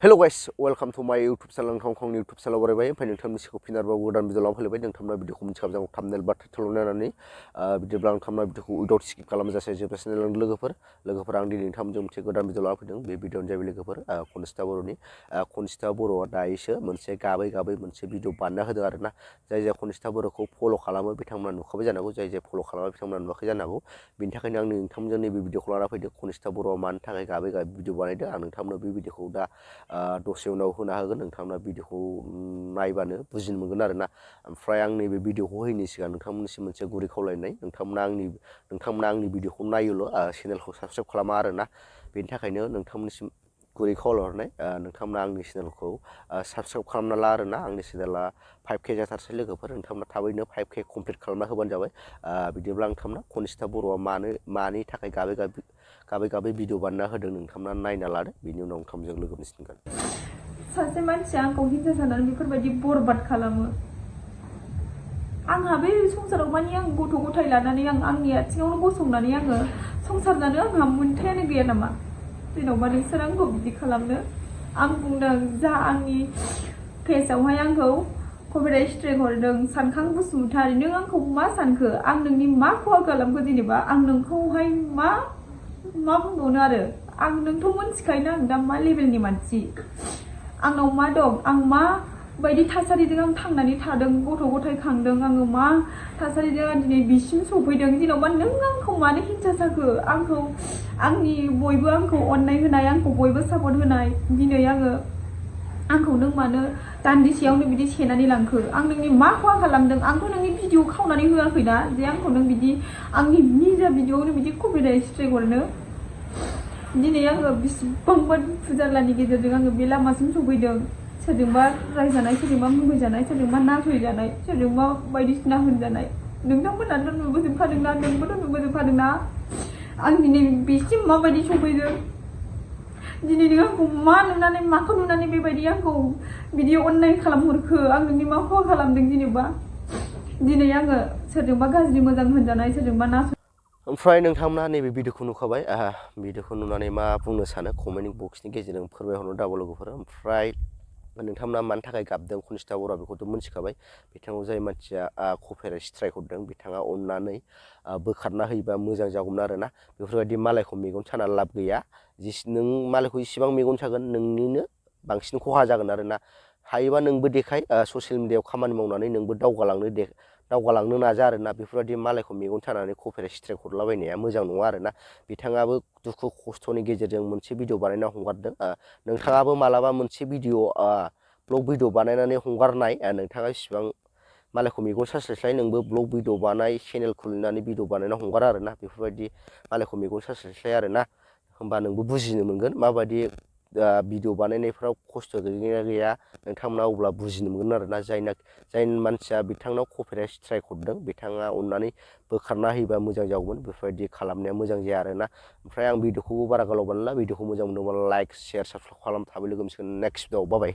Hello guys, welcome to my YouTube channel. Nोंथांनि YouTube channel बरायबाय ओमफ्राय नोंथांनि सिगाङाव फिन आरोबाव गोदान भिडिअ लानानै फैलायबाय नोंथांमोना भिडिअखौ मिथिखाबाय जागौ थाम्बनेल बा टाइटेल नायनानै बिदिब्ला नोंथांमोना भिडिअखौ उइदाउट स्किप खालामजासे जोबजासिम लोगोफोर आं दिनै नोंथांमोनजों मोनसे गोदान भिडिअ लानानै फैदों बे भिडिअनि जाहैबाय लोगोफोर खनिष्ठा बर'नि खनिष्ठा बर'आ दायोसो मोनसे गाबै मोनसे भिडिअ बानायना होदों आरोना जाय खनिष्ठा बर'खौ फल' खालामो बिथांमोना नुखाबाय जानांगौ जाय फल' खालामो बिथांमोना नुवाखै जानांगौ बेनि थाखायनो आं नोंथांमोनजों नैबे भिडिअखौ लाना फैदों खनिष्ठा बर'आ मानि थाखाय गाबै भिडिअ बानायदों आं नोंथांमोननो बे भिडिअखौ दा दसे उनाव होना होगोन नोंथांमोना भिडिअखौ नायबानो बुजिनो मोनगोन आरोना ओमफ्राय आं नैबे भिडिअखौ होयैनि सिगां नोंथांमोननिसिम मोनसे गुरै खावलायनाय नोंथांमोना आंनि भिडिअखौ नायोल' चेनेलखौ साबस्क्राइब खालामा आरोना बेनि थाखायनो नोंथांमोननिसिम गुरै खावलायहरनाय नोंथांमोना आंनि चेनेलखौ साबस्क्राइब खालामना ला आरोना आंनि चेनेला 5K जाथारसै लोगोफोर नोंथांमोना थाबैनो 5K कमप्लिट खालामना होबानो जाबाय बिदिब्ला नोंथांमोना खनिष्ठा बर'आ मानि थाखाय गाबै भिडिअ बानायना होदों नोंथांमोना नायना लादो बेनि उनाव नोंथांमोनजों लोगो मोनसिगोन सासे मानसिया आंखौ हिंसा जानानै बेफोरबायदि बरबाद खालामो आंहा बे संसाराव मानि आं गथ' गथाय लानानै आंनि आथिङावनो गसंनानै आङो संसार जानो आंहा मोन्थायानो गैया नामा जेन'बा नोंसोर आंखौ बिदि खालामनो आं बुंदों जा आंनि पेजआवहाय आंखौ कपिराइट स्ट्राइक हरदों सानखां बसुमतारी नों आंखौ मा सानखो आं नोंनि मा खहा खालामखो जेनेबा आं नोंखौहाय मा बुंबावनो आरो आं नोंथ' मोनथिखायोना आं दा मा लेभेलनि मानसि आंनाव मा दं आं मा बायदि थासारिजों आं थांनानै थादों गथ' गथाय खांदों आङो मा थासारिजों आं दिनै बिसिम सफैदों जेन'बा नों आंखौ मानो हिंसा जाखो आंनि बयबो आंखौ अननाय होनाय आंखौ बयबो सापर्ट होनाय दिनै आंखौ नों मानो दान्दिसेयावनो बिदि सेनानै लांखो आं नोंनि मा खहा खालामदों आंथ' नोंनि भिडिअ खावनानै होआखैना जे आंखौ नों बिदि आंनि निजा भिडिअआवनो बिदि कपिराइट स्ट्राइक हरनो दिनै आङो बेसेबांबा दुखु जारलानि गेजेरजों आङो बे लामासिम सफैदों सोरजोंबा रायजानाय सोरजोंबा मुगैजानाय सोरजोंबा नासयजानाय सोरजोंबा बायदिसिना होनजानाय नोंथांमोनाथ' नुबोजोबखादोंना नोंबोथ' नुबोजोबखादोंना आं दिनै बेसिम माबायदि सफैदों दिनै नों आंखौ माखौ नुनानै बेबायदि आंखौ बिदि अननाय खालामहरखो आं नोंनि मा खहा खालामदों जेनेबा दिनै आङो सोरजोंबा गाज्रि मोजां होनजानाय सोरजोंबा नासय ओमफ्राय नोंथांमोना नैबे भिडिअखौ नुखाबाय भिडिअखौ नुनानै मा बुंनो सानो कमेन्ट बक्सनि गेजेरजों फोरमायहरनो दाबो लोगोफोर ओमफ्राय नोंथांमोना मानि थाखाय गाबदों खनिष्ठा बर'आ बेखौथ' मिथिखाबाय बिथाङाव जाय मानसिया कपिराइट स्ट्राइक हरदों बिथाङा अननानै बोखारना होयोबा मोजां जागौमोन आरोना बेफोरबायदि मालायखौ मेगन साना लाब गैया नों मालायखौ इसिबां मेगन सागोन नोंनिनो बांसिन खहा जागोन आरोना हायोबा नोंबो देखाय ससियेल मिडियायाव खामानि मावनानै नोंबो दावगालांनो नाजा आरोना बेफोरबायदि मालायखौ मेगन सानानै कपिराइट स्ट्राइक हरलाबायनाया मोजां नङा आरोना बिथाङाबो दुखु खस्थ'नि गेजेरजों मोनसे भिडिअ बानायना हगारदों नोंथाङाबो मालाबा मोनसे भिडिअ ब्लग भिडिअ बानायनानै हगारनाय नोंथाङा इसिबां मालायखौ मेगन सास्लायस्लाय नोंबो ब्लग भिडिअ बानाय चेनेल खुलिनानै भिडिअ बानायना हगार आरोना बेफोरबायदि मालायखौ मेगन सास्लायस्लाय आरोना होमबा नोंबो बुजिनो मोनगोन माबायदि भिडिअ बानायनायफ्राव खस्थ' गैया नोंथांमोना अब्ला बुजिनो मोनगोन आरोना जाय मानसिया बिथांनाव कपिराइट स्ट्राइक हरदों बिथाङा अननानै बोखारना होयोबा मोजां जागौमोन बेफोरबायदि खालामनाया मोजां जाया आरोना ओमफ्राय आं भिडिअखौबो बारा गोलाव बानायला भिडिअखौ मोजां मोनदोंबा लाइक शेयार साबस्क्राइब खालाम थाबै लोगो मोनसिगोन नेक्स्ट भिडिअ बाय